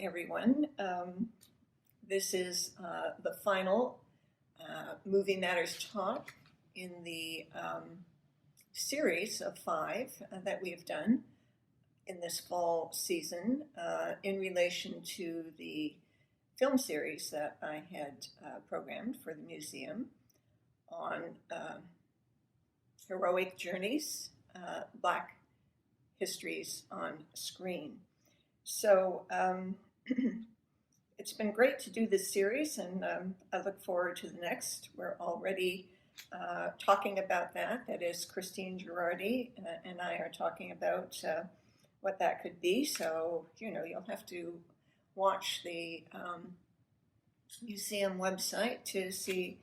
everyone. This is the final Movie Matters talk in the series of 5 that we have done in this fall season in relation to the film series that I had programmed for the museum on heroic journeys, Black histories on screen. So it's been great to do this series, and I look forward to the next. We're already talking about that. That is, Christine Girardi and I are talking about what that could be. So, you'll have to watch the museum website to see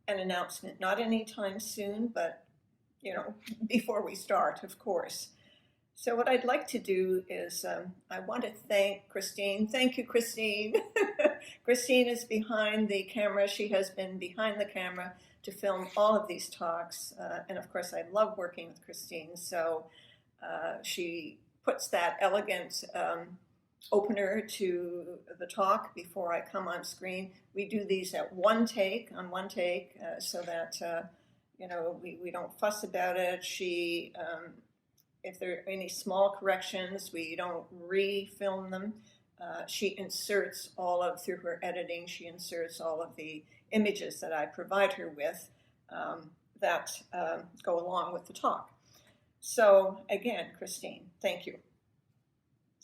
an announcement. Not anytime soon, but, before we start, of course. So what I'd like to do is I want to thank Christine. Thank you, Christine. Christine is behind the camera. She has been behind the camera to film all of these talks. And of course, I love working with Christine. So she puts that elegant opener to the talk before I come on screen. We do these on one take, so that, we don't fuss about it. She... if there are any small corrections, we don't re-film them. She inserts through her editing, she inserts all of the images that I provide her with that go along with the talk. So again, Christine, thank you.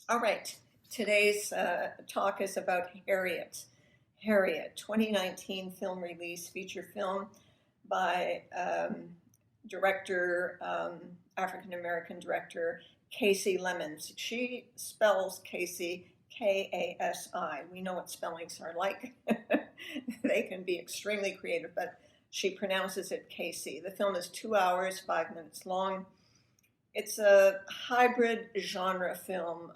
All right, today's talk is about Harriet. Harriet, 2019 film release, feature film by director, African-American director, Kasi Lemmons. She spells Kasi, K-A-S-I. We know what spellings are like. They can be extremely creative, but she pronounces it Kasi. The film is 2 hours, 5 minutes long. It's a hybrid genre film,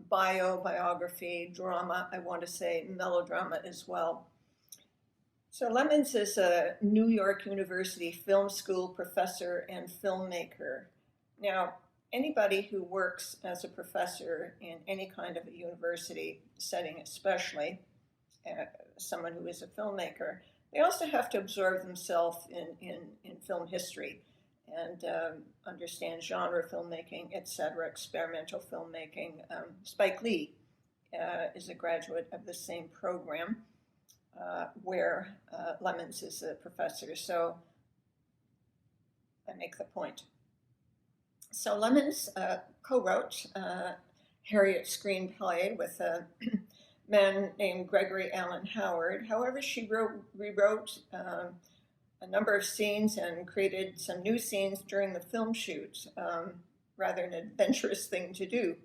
biography, drama, I want to say melodrama as well. So Lemmons is a New York University film school professor and filmmaker. Now, anybody who works as a professor in any kind of a university setting, especially someone who is a filmmaker, they also have to absorb themselves in film history and understand genre filmmaking, etc., experimental filmmaking. Spike Lee is a graduate of the same program. Where Lemmons is a professor, so I make the point. So Lemmons co-wrote Harriet's screenplay with a man named Gregory Allen Howard. However, she rewrote a number of scenes and created some new scenes during the film shoot, rather an adventurous thing to do.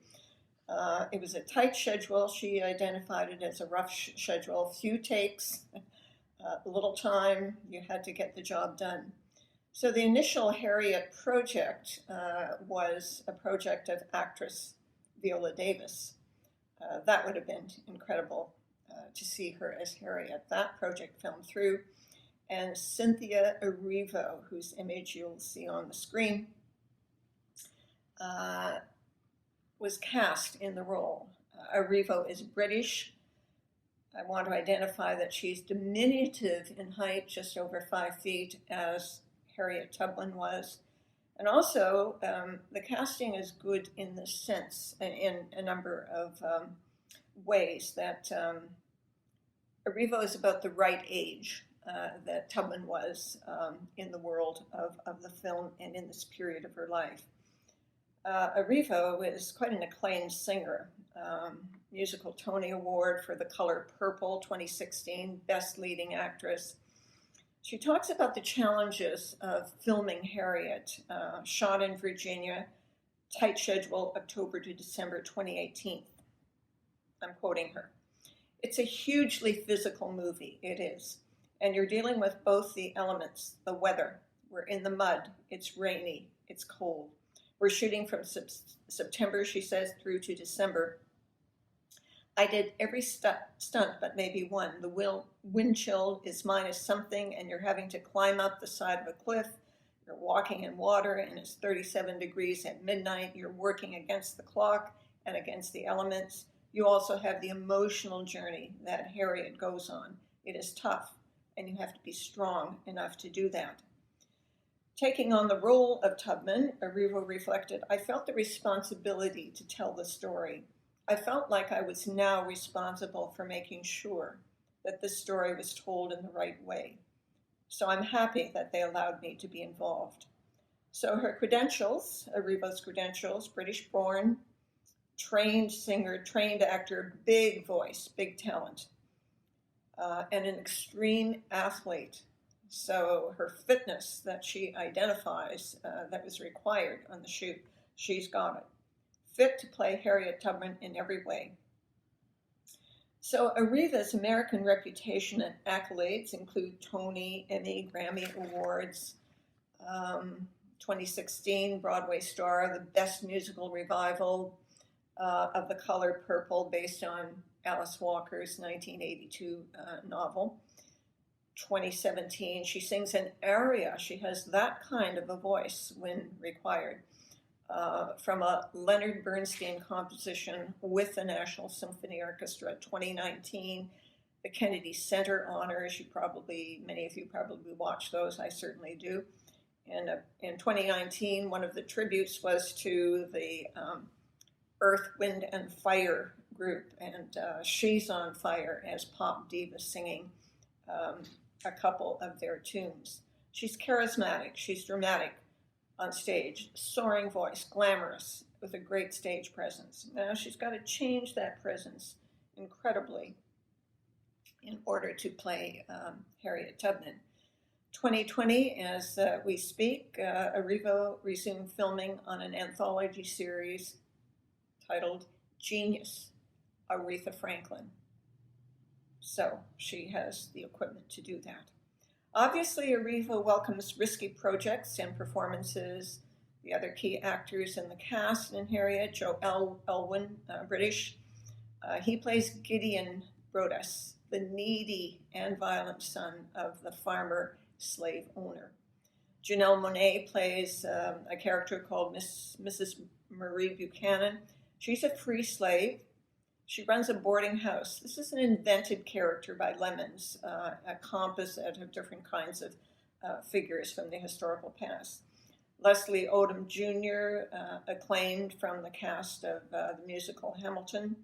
It was a tight schedule. She identified it as a rough schedule, few takes, little time. You had to get the job done. So the initial Harriet project was a project of actress Viola Davis. That would have been incredible to see her as Harriet. That project fell through. And Cynthia Erivo, whose image you'll see on the screen, was cast in the role. Erivo is British. I want to identify that she's diminutive in height, just over 5 feet, as Harriet Tubman was. And also, the casting is good in the sense, in a number of ways, that Erivo is about the right age that Tubman was in the world of the film and in this period of her life. Erivo is quite an acclaimed singer. Musical Tony Award for The Color Purple, 2016, Best Leading Actress. She talks about the challenges of filming Harriet, shot in Virginia, tight schedule, October to December 2018. I'm quoting her. It's a hugely physical movie, it is. And you're dealing with both the elements, the weather. We're in the mud, it's rainy, it's cold. We're shooting from September, she says, through to December. I did every stunt but maybe one. The wind chill is minus something, and you're having to climb up the side of a cliff. You're walking in water, and it's 37 degrees at midnight. You're working against the clock and against the elements. You also have the emotional journey that Harriet goes on. It is tough, and you have to be strong enough to do that. Taking on the role of Tubman, Erivo reflected, I felt the responsibility to tell the story. I felt like I was now responsible for making sure that this story was told in the right way. So I'm happy that they allowed me to be involved. So her credentials, Erivo's credentials, British born, trained singer, trained actor, big voice, big talent, and an extreme athlete. So her fitness that she identifies that was required on the shoot, she's got it. Fit to play Harriet Tubman in every way. So Eriva's American reputation and accolades include Tony, Emmy, Grammy Awards, 2016 Broadway star, the best musical revival of The Color Purple based on Alice Walker's 1982 novel. 2017, she sings an aria. She has that kind of a voice when required. From a Leonard Bernstein composition with the National Symphony Orchestra. 2019, the Kennedy Center honors. Many of you probably watch those. I certainly do. And in 2019, one of the tributes was to the Earth, Wind, and Fire group, and She's on Fire as pop diva singing a couple of their tunes. She's charismatic. She's dramatic on stage, soaring voice, glamorous, with a great stage presence. Now she's got to change that presence incredibly in order to play Harriet Tubman. 2020, as we speak, Erivo resumed filming on an anthology series titled Genius, Aretha Franklin. So she has the equipment to do that. Obviously, Erivo welcomes risky projects and performances. The other key actors in the cast in Harriet, Joe Elwyn, British. He plays Gideon Brodess, the needy and violent son of the farmer slave owner. Janelle Monáe plays a character called Mrs. Marie Buchanan. She's a free slave. She runs a boarding house. This is an invented character by Lemmons, a composite of different kinds of figures from the historical past. Leslie Odom Jr., acclaimed from the cast of the musical Hamilton,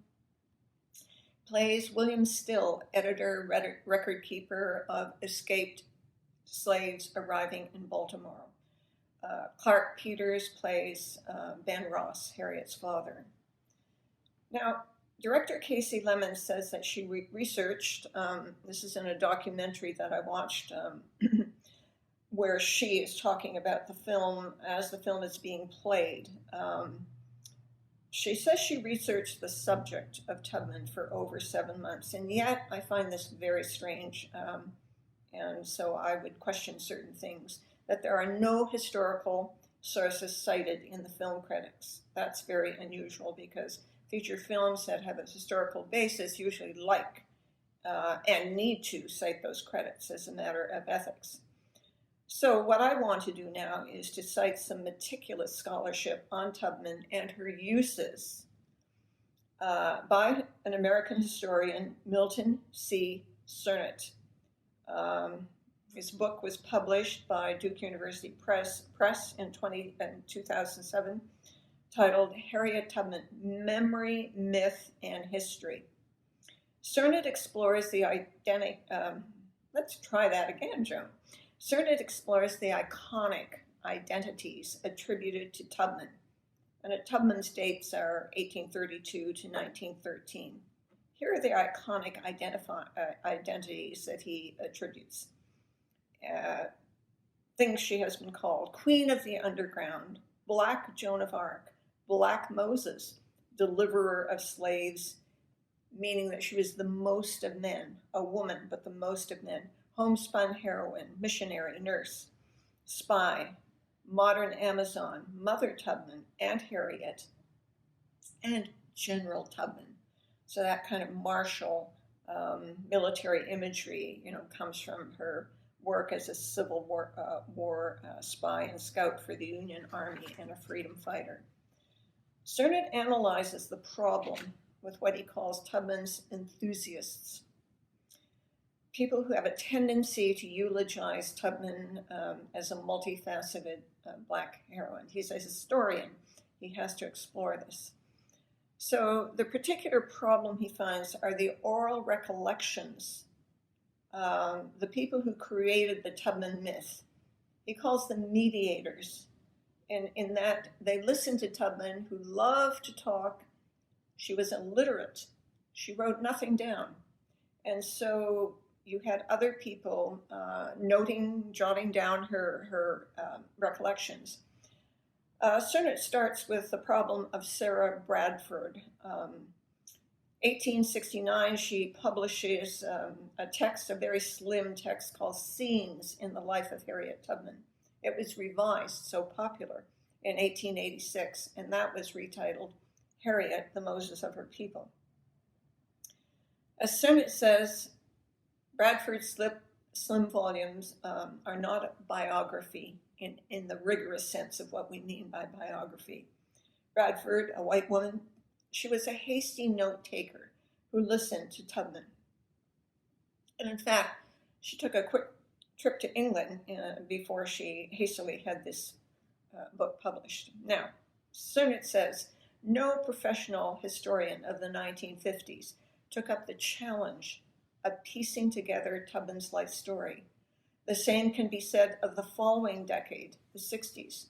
plays William Still, editor, record keeper of escaped slaves arriving in Baltimore. Clark Peters plays Ben Ross, Harriet's father. Now, director Casey Lemmons says that she researched, this is in a documentary that I watched, where she is talking about the film as the film is being played. She says she researched the subject of Tubman for over 7 months, and yet I find this very strange, and so I would question certain things, that there are no historical sources cited in the film credits. That's very unusual because feature films that have a historical basis usually like and need to cite those credits as a matter of ethics. So what I want to do now is to cite some meticulous scholarship on Tubman and her uses by an American historian, Milton C. Cernett. His book was published by Duke University Press in 2007, titled Harriet Tubman, Memory, Myth, and History. Cernett explores the let's try that again, Joan. Cernett explores the iconic identities attributed to Tubman, and Tubman's dates are 1832 to 1913. Here are the iconic identities that he attributes. Things she has been called: Queen of the Underground, Black Joan of Arc, Black Moses, deliverer of slaves, meaning that she was the most of men, a woman, but the most of men, homespun heroine, missionary, nurse, spy, modern Amazon, Mother Tubman, Aunt Harriet, and General Tubman. So that kind of martial military imagery, comes from her work as a Civil War spy and scout for the Union Army and a freedom fighter. Cernett analyzes the problem with what he calls Tubman's enthusiasts, people who have a tendency to eulogize Tubman as a multifaceted Black heroine. He's a historian. He has to explore this. So the particular problem he finds are the oral recollections, the people who created the Tubman myth. He calls them mediators. And in that they listened to Tubman, who loved to talk. She was illiterate. She wrote nothing down. And so you had other people jotting down her recollections. Soon it starts with the problem of Sarah Bradford. 1869, she publishes a text, a very slim text called Scenes in the Life of Harriet Tubman. It was revised, so popular, in 1886, and that was retitled Harriet, the Moses of Her People. As soon it says, Bradford's slim volumes are not a biography in the rigorous sense of what we mean by biography. Bradford, a white woman, she was a hasty note taker who listened to Tubman. And in fact, she took a quick trip to England before she hastily had this book published. Now, soon it says, no professional historian of the 1950s took up the challenge of piecing together Tubman's life story. The same can be said of the following decade, the 60s.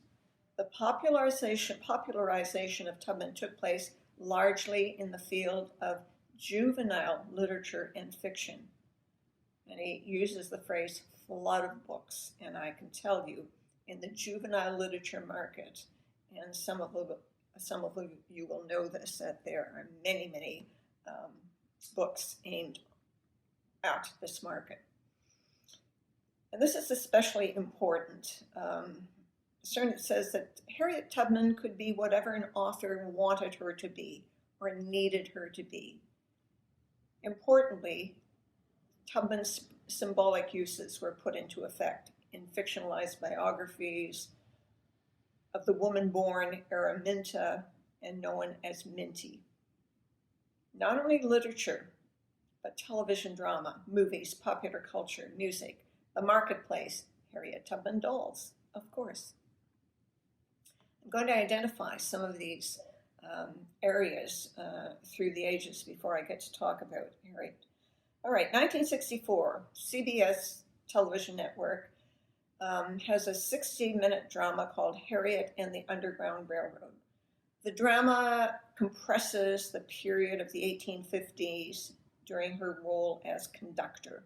The popularization of Tubman took place largely in the field of juvenile literature and fiction. And he uses the phrase flood of books, and I can tell you, in the juvenile literature market, and some of you will know this, that there are many, many books aimed at this market. And this is especially important. It says that Harriet Tubman could be whatever an author wanted her to be or needed her to be. Importantly, Tubman's symbolic uses were put into effect in fictionalized biographies of the woman born Araminta and known as Minty. Not only literature, but television drama, movies, popular culture, music, the marketplace, Harriet Tubman dolls, of course. I'm going to identify some of these areas through the ages before I get to talk about Harriet. All right, 1964, CBS television network has a 60-minute drama called Harriet and the Underground Railroad. The drama compresses the period of the 1850s during her role as conductor.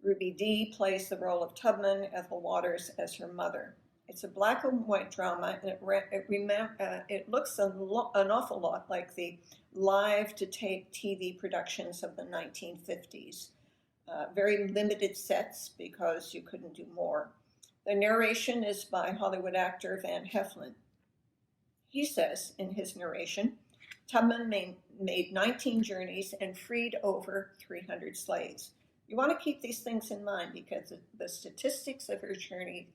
Ruby Dee plays the role of Tubman, Ethel Waters as her mother. It's a black and white drama, and it looks an awful lot like the live-to-tape TV productions of the 1950s. Very limited sets because you couldn't do more. The narration is by Hollywood actor Van Heflin. He says in his narration, Tubman made 19 journeys and freed over 300 slaves. You want to keep these things in mind because the statistics of her journey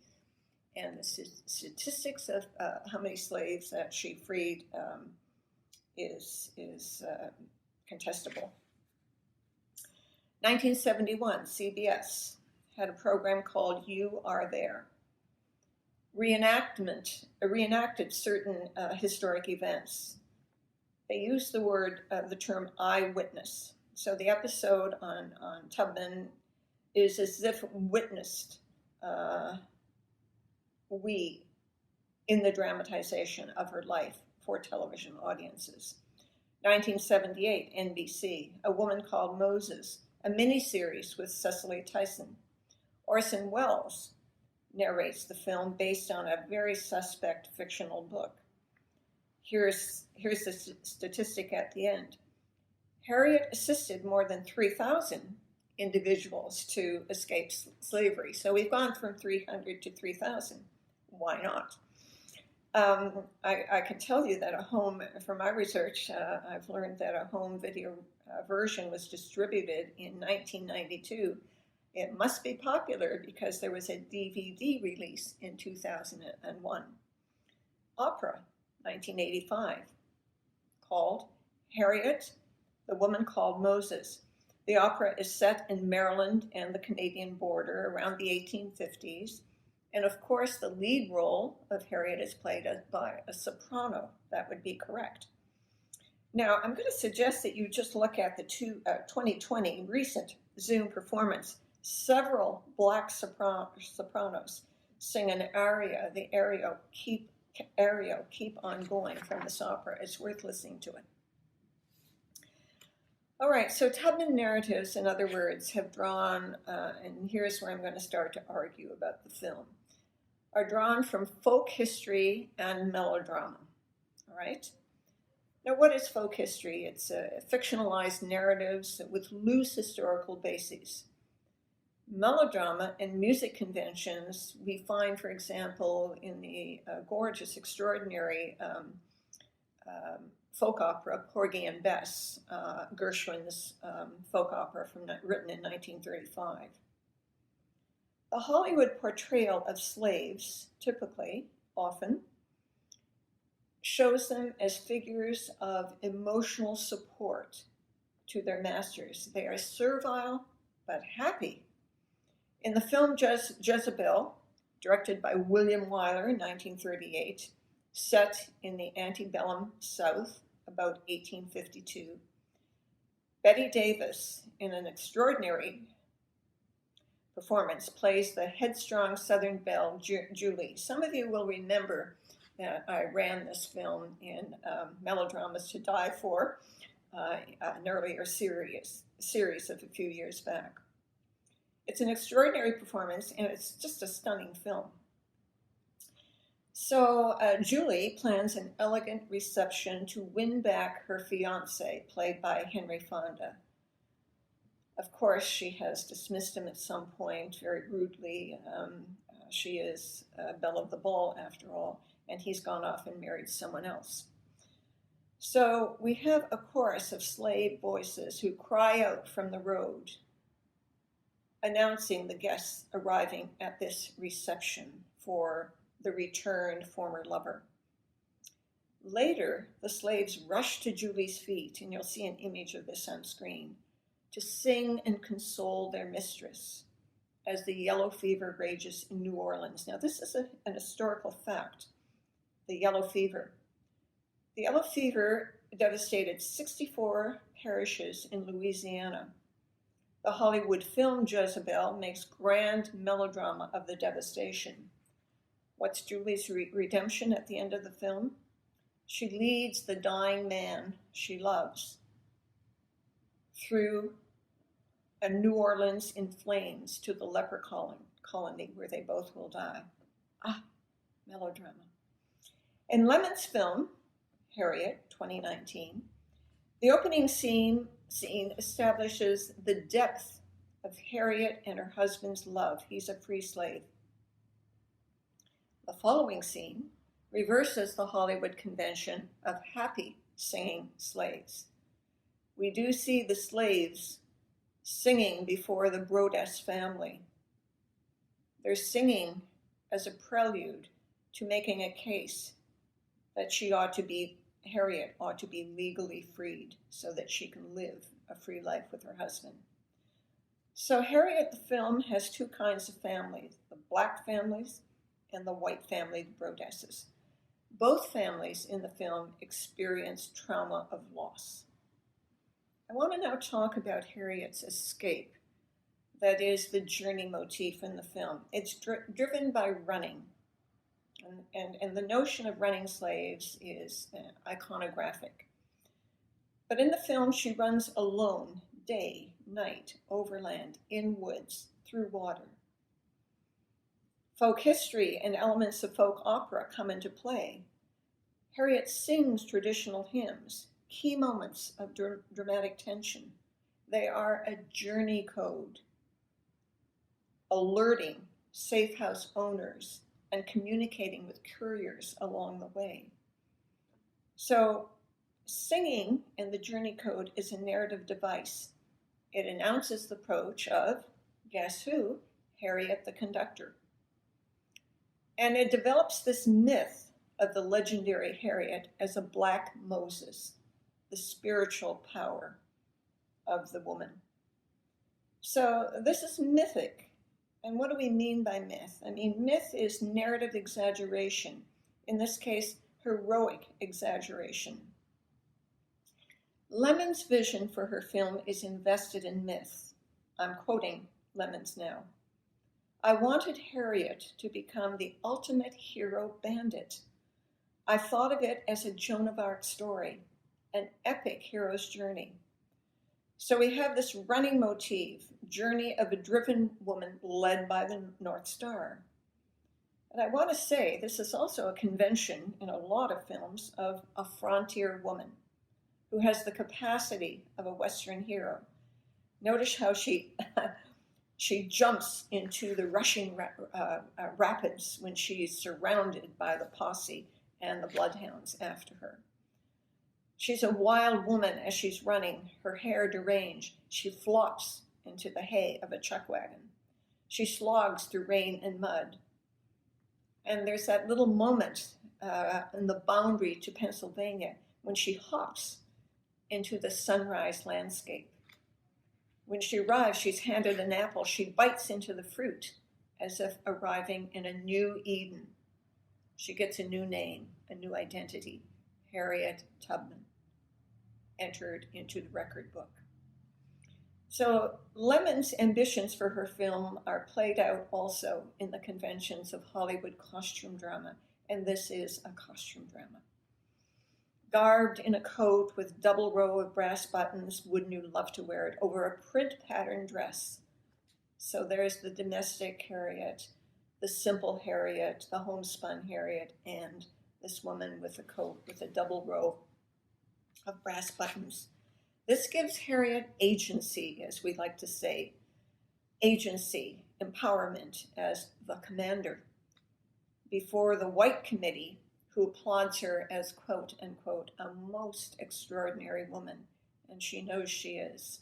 and the statistics of how many slaves that she freed is contestable. 1971, CBS had a program called You Are There. Reenacted certain historic events. They used the term eyewitness. So the episode on Tubman is as if witnessed in the dramatization of her life for television audiences. 1978, NBC, A Woman Called Moses, a miniseries with Cecily Tyson. Orson Welles narrates the film based on a very suspect fictional book. Here's the statistic at the end. Harriet assisted more than 3,000 individuals to escape slavery. So we've gone from 300 to 3,000. Why not? I can tell you that from my research, I've learned that a home video version was distributed in 1992. It must be popular because there was a DVD release in 2001. Opera, 1985, called Harriet, the Woman Called Moses. The opera is set in Maryland and the Canadian border around the 1850s. And of course, the lead role of Harriet is played by a soprano. That would be correct. Now, I'm going to suggest that you just look at the 2020 recent Zoom performance. Several black sopranos sing an aria, the aria, Keep On Going from this opera. It's worth listening to it. All right, so Tubman narratives, in other words, have drawn, and here's where I'm going to start to argue about the film, are drawn from folk history and melodrama, all right? Now, what is folk history? It's fictionalized narratives with loose historical bases. Melodrama and music conventions we find, for example, in the gorgeous, extraordinary folk opera, Porgy and Bess, Gershwin's folk opera written in 1935. The Hollywood portrayal of slaves, typically, often, shows them as figures of emotional support to their masters. They are servile but happy. In the film Jezebel, directed by William Wyler in 1938, set in the antebellum South, about 1852, Bette Davis, in an extraordinary performance, plays the headstrong Southern belle, Julie. Some of you will remember that I ran this film in Melodramas to Die For, an earlier series of a few years back. It's an extraordinary performance, and it's just a stunning film. So Julie plans an elegant reception to win back her fiancé, played by Henry Fonda. Of course, she has dismissed him at some point very rudely. She is belle of the ball, after all, and he's gone off and married someone else. So we have a chorus of slave voices who cry out from the road, announcing the guests arriving at this reception for the returned former lover. Later, the slaves rush to Julie's feet, and you'll see an image of this on screen, to sing and console their mistress as the yellow fever rages in New Orleans. Now, this is an historical fact, the yellow fever. The yellow fever devastated 64 parishes in Louisiana. The Hollywood film Jezebel makes grand melodrama of the devastation. What's Julie's redemption at the end of the film? She leads the dying man she loves through a New Orleans in flames to the leper colony where they both will die. Melodrama. In Lemmons' film, Harriet, 2019, the opening scene establishes the depth of Harriet and her husband's love. He's a free slave. The following scene reverses the Hollywood convention of happy singing slaves. We do see the slaves singing before the Brodess family. They're singing as a prelude to making a case that Harriet ought to be legally freed so that she can live a free life with her husband. So Harriet, the film, has two kinds of families, the black families and the white family, the Brodesses. Both families in the film experience trauma of loss. I want to now talk about Harriet's escape. That is the journey motif in the film. It's driven by running. And the notion of running slaves is iconographic. But in the film, she runs alone, day, night, overland, in woods, through water. Folk history and elements of folk opera come into play. Harriet sings traditional hymns, key moments of dramatic tension. They are a journey code, alerting safe house owners and communicating with couriers along the way. So singing in the journey code is a narrative device. It announces the approach of, guess who? Harriet the conductor. And it develops this myth of the legendary Harriet as a black Moses, the spiritual power of the woman. So this is mythic. And what do we mean by myth? I mean, myth is narrative exaggeration. In this case, heroic exaggeration. Lemmons' vision for her film is invested in myth. I'm quoting Lemmons now. I wanted Harriet to become the ultimate hero bandit. I thought of it as a Joan of Arc story, an epic hero's journey. So we have this running motif, journey of a driven woman led by the North Star. And I want to say this is also a convention in a lot of films of a frontier woman who has the capacity of a Western hero. Notice how she jumps into the rushing rapids when she's surrounded by the posse and the bloodhounds after her. She's a wild woman as she's running, her hair deranged. She flops into the hay of a chuck wagon. She slogs through rain and mud. And there's that little moment in the boundary to Pennsylvania when she hops into the sunrise landscape. When she arrives, she's handed an apple. She bites into the fruit as if arriving in a new Eden. She gets a new name, a new identity, Harriet Tubman, entered into the record book. So Lemmons' ambitions for her film are played out also in the conventions of Hollywood costume drama, and this is a costume drama. Garbed in a coat with double row of brass buttons, wouldn't you love to wear it, over a print pattern dress. So there's the domestic Harriet, the simple Harriet, the homespun Harriet, and this woman with a coat with a double row of brass buttons. This gives Harriet agency, as we like to say, agency, empowerment as the commander before the white committee who applauds her as, quote, unquote, a most extraordinary woman, and she knows she is.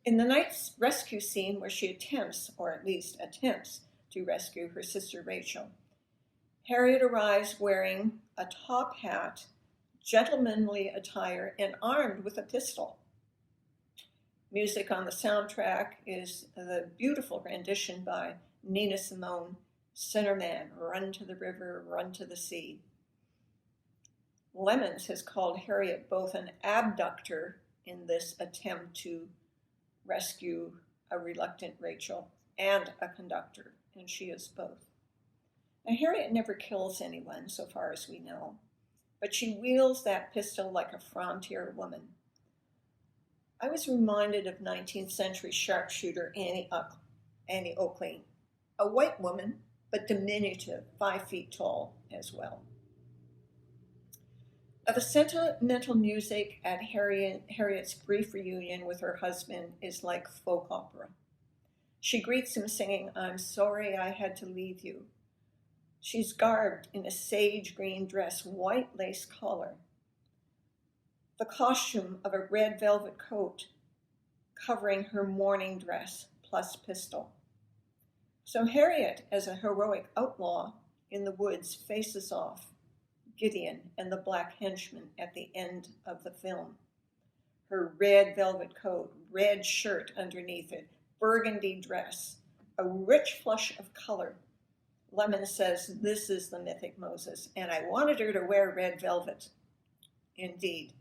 In the night's rescue scene where she attempts, or at least attempts, to rescue her sister Rachel, Harriet arrives wearing a top hat, gentlemanly attire, and armed with a pistol. Music on the soundtrack is the beautiful rendition by Nina Simone, Centerman, Run to the River, Run to the Sea. Lemmons has called Harriet both an abductor in this attempt to rescue a reluctant Rachel and a conductor, and she is both. Now, Harriet never kills anyone, so far as we know, but she wields that pistol like a frontier woman. I was reminded of 19th century sharpshooter Annie Oakley, a white woman, but diminutive, 5 feet tall as well. The sentimental music at Harriet's brief reunion with her husband is like folk opera. She greets him singing, "I'm sorry I had to leave you." She's garbed in a sage green dress, white lace collar, the costume of a red velvet coat covering her mourning dress plus pistol. So Harriet, as a heroic outlaw in the woods, faces off Gideon and the black henchman at the end of the film. Her red velvet coat, red shirt underneath it, burgundy dress, a rich flush of color. Lemmons says, this is the mythic Moses, and I wanted her to wear red velvet. Indeed,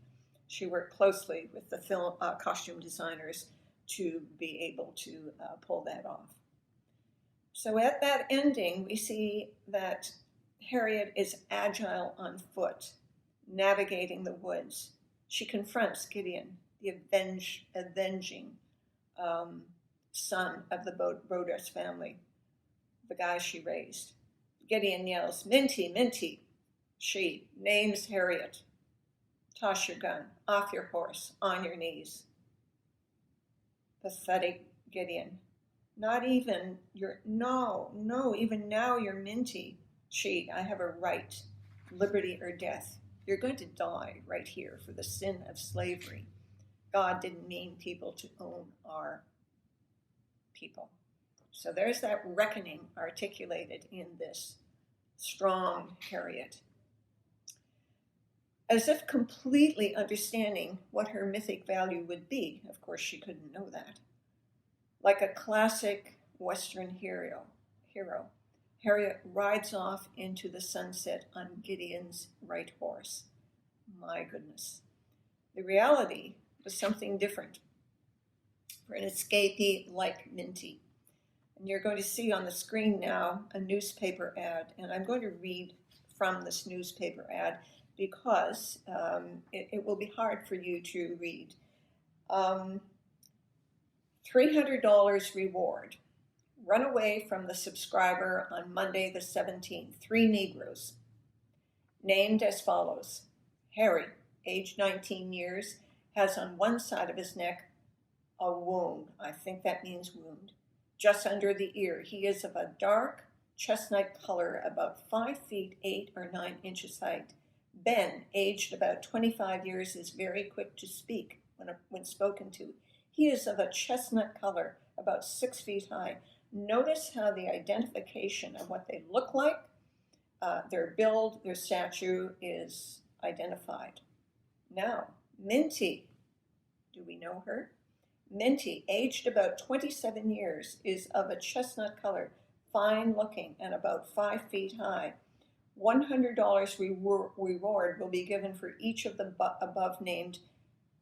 she worked closely with the film costume designers to be able to pull that off. So at that ending, we see that Harriet is agile on foot, navigating the woods. She confronts Gideon, the avenging son of the Brodess family, the guy she raised. Gideon yells, "Minty, Minty." She names Harriet. "Toss your gun, off your horse, on your knees." Pathetic Gideon. Not even even now you're Minty. She, "I have a right, liberty or death. You're going to die right here for the sin of slavery. God didn't mean people to own our people." So there's that reckoning articulated in this strong Harriet. as if completely understanding what her mythic value would be. Of course, she couldn't know that. Like a classic Western hero, Harriet rides off into the sunset on Gideon's right horse. My goodness. The reality was something different for an escapee like Minty. And you're going to see on the screen now a newspaper ad, and I'm going to read from this newspaper ad because it will be hard for you to read. $300 reward. Run away from the subscriber on Monday the 17th. 3 Negroes. Named as follows. Harry, age 19 years, has on one side of his neck a wound. I think that means wound. Just under the ear. He is of a dark chestnut color, about 5 feet 8 or 9 inches height. Ben, aged about 25 years, is very quick to speak when spoken to. He is of a chestnut color, about 6 feet high. Notice how the identification of what they look like, their build, their stature is identified. Now, Minty, do we know her? Minty, aged about 27 years, is of a chestnut color, fine looking, and about 5 feet high. $100 reward will be given for each of the above named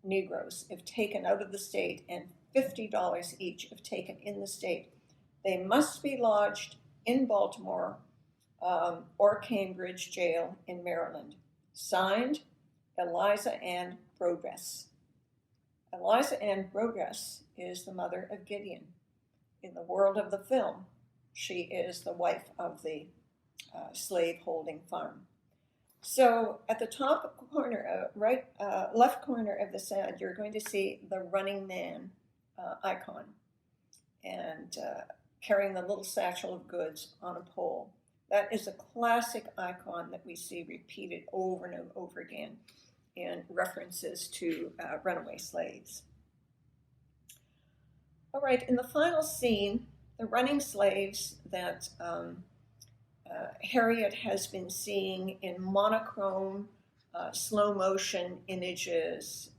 Negroes if taken out of the state, and $50 each if taken in the state. They must be lodged in Baltimore or Cambridge jail in Maryland. Signed, Eliza Ann Brodess. Eliza Ann Brodess is the mother of Gideon. In the world of the film, she is the wife of the slave-holding farm. So at the top corner, left corner of this ad, you're going to see the Running Man icon and carrying the little satchel of goods on a pole. That is a classic icon that we see repeated over and over again in references to runaway slaves. All right, in the final scene, the running slaves that Harriet has been seeing in monochrome, slow motion images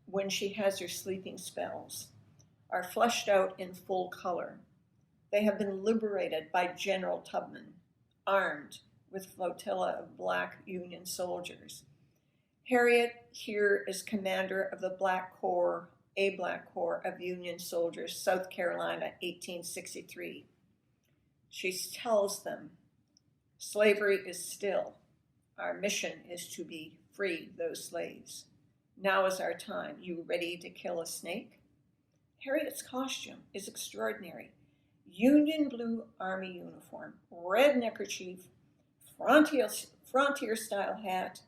when she has her sleeping spells are fleshed out in full color. They have been liberated by General Tubman, armed with flotilla of black Union soldiers. Harriet here is commander of the Black Corps of Union soldiers, South Carolina, 1863. She tells them, slavery is still. Our mission is to be free those slaves. Now is our time. You ready to kill a snake? Harriet's costume is extraordinary. Union blue army uniform, red neckerchief, frontier-style hat,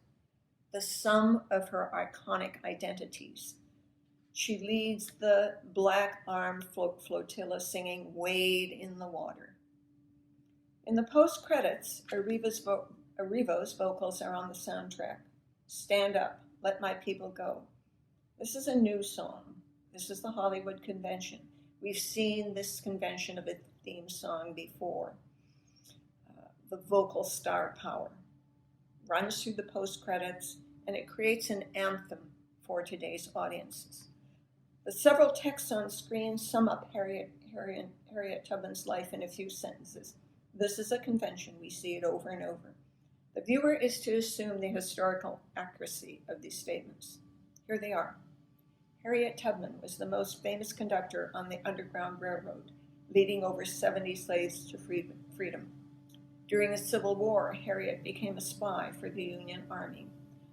the sum of her iconic identities. She leads the Black Armed Flotilla singing Wade in the Water. In the post-credits, Arrivo's vocals are on the soundtrack. Stand Up, Let My People Go. This is a new song. This is the Hollywood convention. We've seen this convention of a theme song before. The vocal star power runs through the post-credits, and it creates an anthem for today's audiences. The several texts on screen sum up Harriet Tubman's life in a few sentences. This is a convention. We see it over and over. The viewer is to assume the historical accuracy of these statements. Here they are. Harriet Tubman was the most famous conductor on the Underground Railroad, leading over 70 slaves to freedom. During the Civil War, Harriet became a spy for the Union Army.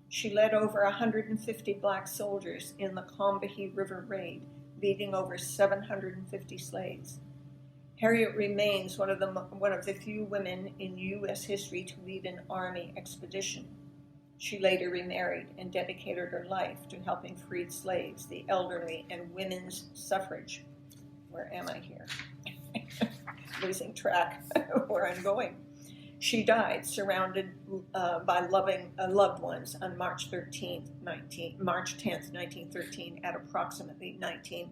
She led over 150 black soldiers in the Combahee River Raid, leading over 750 slaves. Harriet remains one of the few women in U.S. history to lead an army expedition. She later remarried and dedicated her life to helping freed slaves, the elderly, and women's suffrage. Where am I here? Losing track where I'm going. She died surrounded by loved ones on March 10th, 1913 at approximately 19.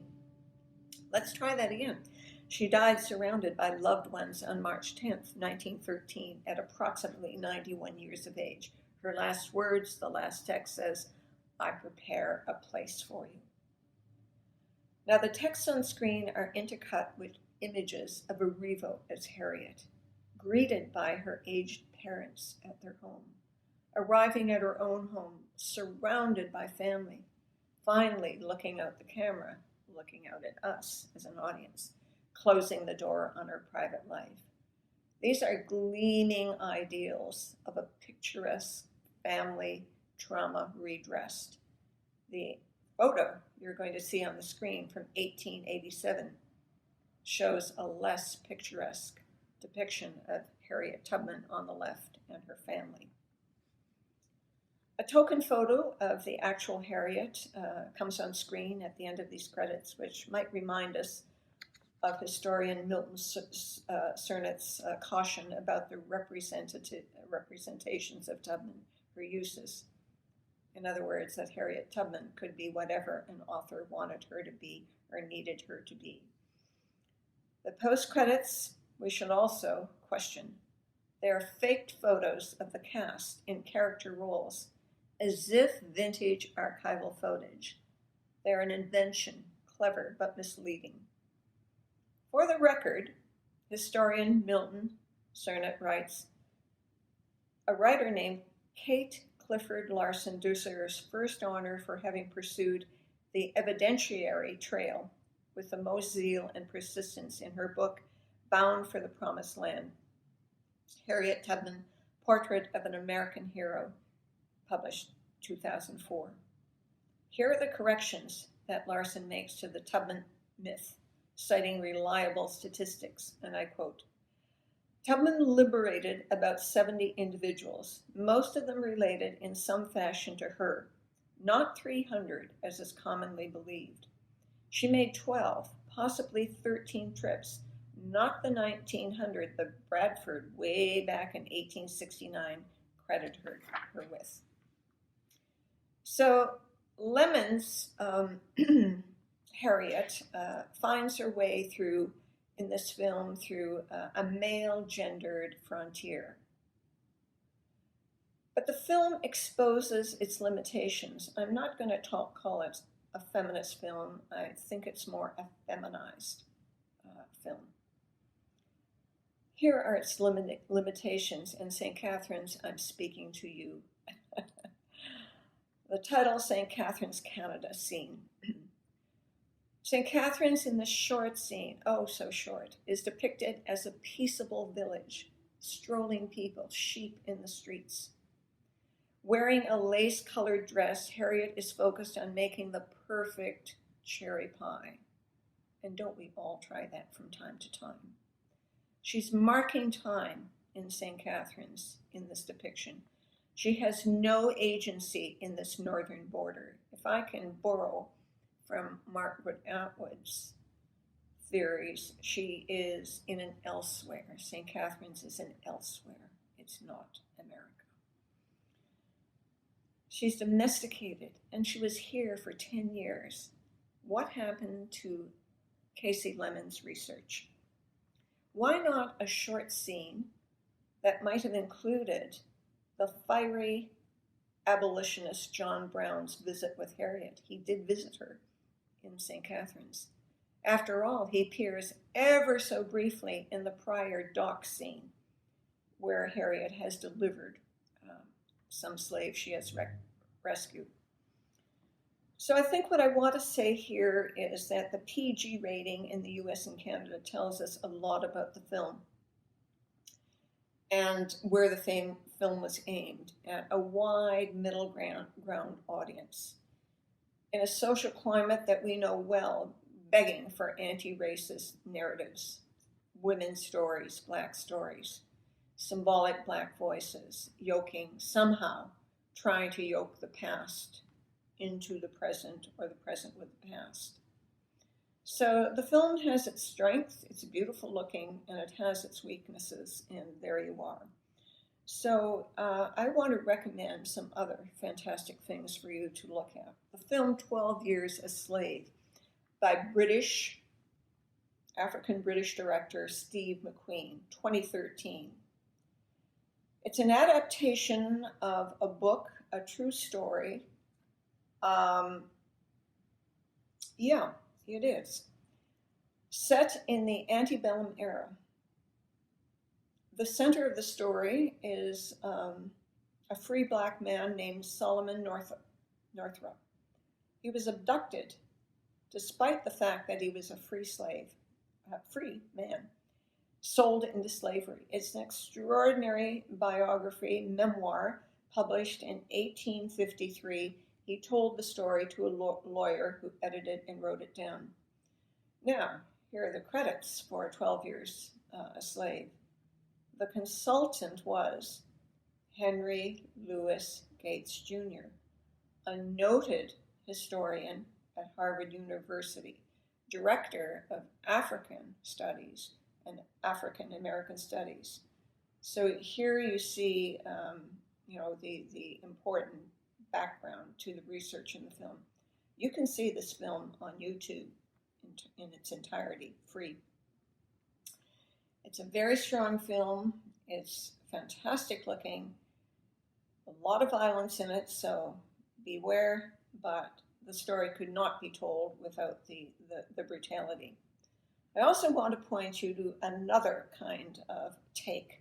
Let's try that again. She died surrounded by loved ones on March 10th, 1913 at approximately 91 years of age. Her last words, the last text says, "I prepare a place for you." Now the texts on screen are intercut with images of Erivo as Harriet, greeted by her aged parents at their home, arriving at her own home, surrounded by family, finally looking out the camera, looking out at us as an audience, closing the door on her private life. These are gleaming ideals of a picturesque family trauma redressed. The photo you're going to see on the screen from 1887 shows a less picturesque depiction of Harriet Tubman on the left and her family. A token photo of the actual Harriet comes on screen at the end of these credits, which might remind us of historian Milton Cernet's caution about the representations of Tubman, her uses. In other words, that Harriet Tubman could be whatever an author wanted her to be or needed her to be. The post-credits, we should also question. They are faked photos of the cast in character roles, as if vintage archival footage. They're an invention, clever but misleading. For the record, historian Milton Cernet writes, a writer named Kate Clifford Larson deserves first honor for having pursued the evidentiary trail with the most zeal and persistence in her book, Bound for the Promised Land, Harriet Tubman, Portrait of an American Hero, published 2004. Here are the corrections that Larson makes to the Tubman myth, citing reliable statistics, and I quote, Tubman liberated about 70 individuals, most of them related in some fashion to her, not 300 as is commonly believed. She made 12, possibly 13 trips, not the 1900 that Bradford, way back in 1869, credited her with. So Lemmons, Harriet, finds her way through, in this film, through a male-gendered frontier. But the film exposes its limitations. I'm not going to call it a feminist film. I think it's more a feminized film. Here are its limitations, and St. Catharines, I'm speaking to you. The title, St. Catharines, Canada scene. St. Catharines in the short scene, oh so short, is depicted as a peaceable village, strolling people, sheep in the streets. Wearing a lace-colored dress, Harriet is focused on making the perfect cherry pie. And don't we all try that from time to time? She's marking time in St. Catharines in this depiction. She has no agency in this northern border. If I can borrow from Margaret Atwood's theories, she is in an elsewhere. St. Catharines is an elsewhere. It's not America. She's domesticated, and she was here for 10 years. What happened to Casey Lemmons' research? Why not a short scene that might have included the fiery abolitionist John Brown's visit with Harriet? He did visit her in St. Catharines. After all, he appears ever so briefly in the prior dock scene where Harriet has delivered some slave she has rescued. So I think what I want to say here is that the PG rating in the US and Canada tells us a lot about the film and where the film was aimed at a wide middle ground audience. In a social climate that we know well, begging for anti-racist narratives, women's stories, black stories, symbolic black voices, somehow trying to yoke the past into the present or the present with the past. So the film has its strengths, it's beautiful looking, and it has its weaknesses, and there you are. So I want to recommend some other fantastic things for you to look at. The film 12 Years a Slave by African-British director Steve McQueen, 2013. It's an adaptation of a book, a true story. Yeah, it is. Set in the antebellum era. The center of the story is a free black man named Solomon Northrop. He was abducted despite the fact that he was a free slave, a free man, sold into slavery. It's an extraordinary biography, memoir, published in 1853. He told the story to a lawyer who edited and wrote it down. Now, here are the credits for 12 Years a Slave. The consultant was Henry Louis Gates Jr., a noted historian at Harvard University, director of African Studies and African American Studies. So here you see, the important background to the research in the film. You can see this film on YouTube in its entirety, free. It's a very strong film. It's fantastic looking. A lot of violence in it, so beware, but the story could not be told without the brutality. I also want to point you to another kind of take.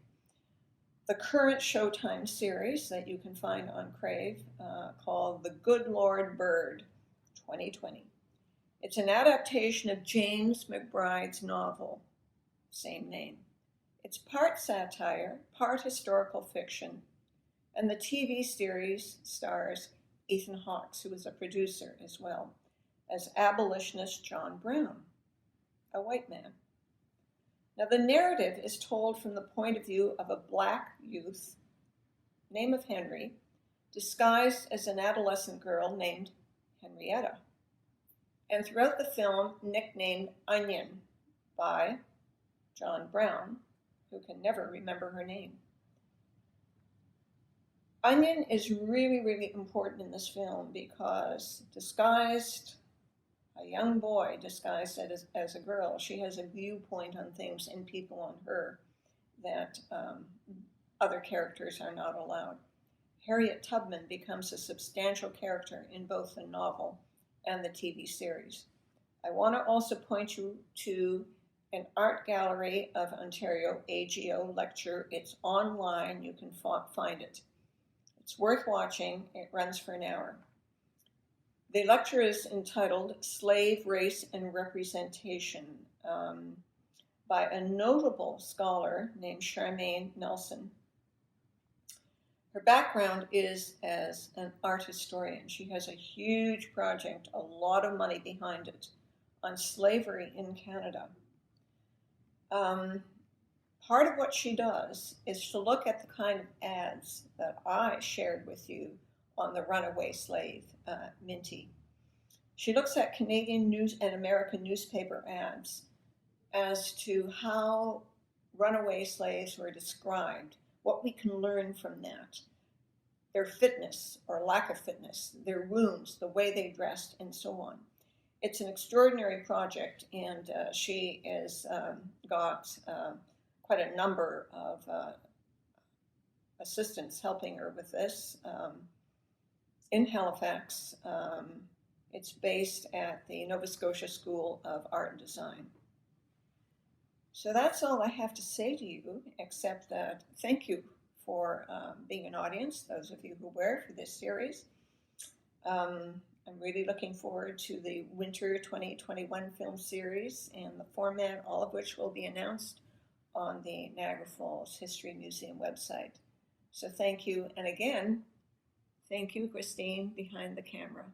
The current Showtime series that you can find on Crave called The Good Lord Bird 2020. It's an adaptation of James McBride's novel, same name. It's part satire, part historical fiction, and the TV series stars Ethan Hawke, who was a producer as well, as abolitionist John Brown, a white man. Now, the narrative is told from the point of view of a black youth, name of Henry, disguised as an adolescent girl named Henrietta, and throughout the film nicknamed Onion by John Brown, who can never remember her name. Onion is really, really important in this film because a young boy disguised as a girl, she has a viewpoint on things and people on her that other characters are not allowed. Harriet Tubman becomes a substantial character in both the novel and the TV series. I want to also point you to an Art Gallery of Ontario AGO lecture. It's online. You can find it. It's worth watching. It runs for an hour. The lecture is entitled Slave, Race, and Representation by a notable scholar named Charmaine Nelson. Her background is as an art historian. She has a huge project, a lot of money behind it, on slavery in Canada. Part of what she does is to look at the kind of ads that I shared with you on the runaway slave, Minty. She looks at Canadian news and American newspaper ads as to how runaway slaves were described, what we can learn from that, their fitness or lack of fitness, their wounds, the way they dressed, and so on. It's an extraordinary project, and she has got quite a number of assistants helping her with this. In Halifax, it's based at the Nova Scotia School of Art and Design. So that's all I have to say to you, except that thank you for being an audience, those of you who were for this series. I'm really looking forward to the Winter 2021 film series and the format, all of which will be announced on the Niagara Falls History Museum website. So thank you, and again, thank you, Christine, behind the camera.